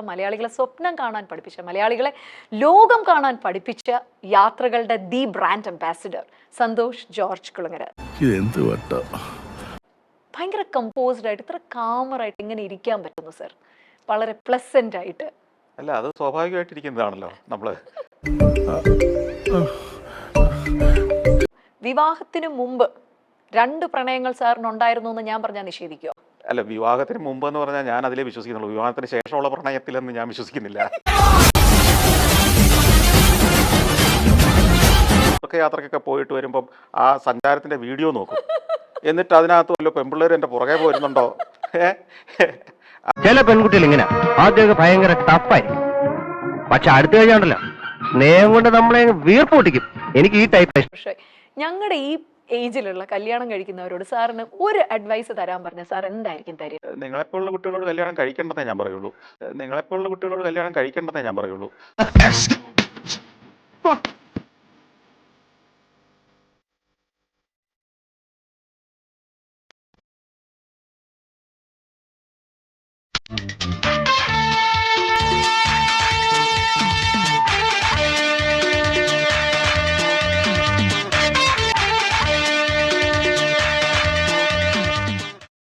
മലയാളികളെ സ്വപ്നം കാണാൻ പഠിപ്പിച്ച, മലയാളികളെ ലോകം കാണാൻ പഠിപ്പിച്ച യാത്രകളുടെ the brand ambassador Santosh George Kulangara. ഭയങ്കര കമ്പോസ്ഡ് ആയിട്ട്, ഇത്ര കാമറായിട്ട് ഇങ്ങനെ ഇരിക്കാൻ പറ്റുന്നു സർ, വളരെ പ്ലസന്റ് ആയിട്ട്. അല്ല, അത് സ്വാഭാവികമായിട്ടിരിക്കുന്നതാണല്ലോ നമ്മള്. വിവാഹത്തിന് മുമ്പ് 2 പ്രണയങ്ങൾ സാറിനുണ്ടായിരുന്നു എന്ന് ഞാൻ പറഞ്ഞാൽ നിഷേധിക്കോ? അല്ല, വിവാഹത്തിന് മുമ്പ് എന്ന് പറഞ്ഞാൽ ഞാൻ അതിലേ വിശ്വസിക്കുന്നുള്ളൂ. വിവാഹത്തിന് ശേഷമുള്ള പ്രണയത്തിലെന്ന് ഞാൻ വിശ്വസിക്കുന്നില്ല. യാത്രക്കൊക്കെ പോയിട്ട് വരുമ്പം ആ സഞ്ചാരത്തിന്റെ വീഡിയോ നോക്കും, എന്നിട്ട് അതിനകത്ത് വല്ല പെൺപിള്ളേർ എന്റെ പുറകെ പോരുന്നുണ്ടോ. ചില പെൺകുട്ടികൾ ഇങ്ങനെ ആദ്യമൊക്കെ ഭയങ്കര ടഫായിരിക്കും, പക്ഷെ അടുത്ത് കഴിഞ്ഞാണ്ടല്ലോ സ്നേഹം കൊണ്ട് നമ്മളെ വീർപ്പ് പൊട്ടിക്കും. എനിക്ക് ഈ ടൈപ്പ്. പക്ഷേ ഞങ്ങളുടെ ഈ ഏജിലുള്ള കല്യാണം കഴിക്കുന്നവരോട് സാറിന് ഒരു അഡ്വൈസ് തരാൻ പറഞ്ഞ സാർ എന്തായിരിക്കും തരിക? നിങ്ങളെപ്പോലുള്ള കുട്ടികളോട് കല്യാണം കഴിക്കേണ്ടതേ ഞാൻ പറയുള്ളൂ. നിങ്ങളെപ്പോലുള്ള കുട്ടികളോട് കല്യാണം കഴിക്കേണ്ടതേ ഞാൻ പറയുള്ളൂ.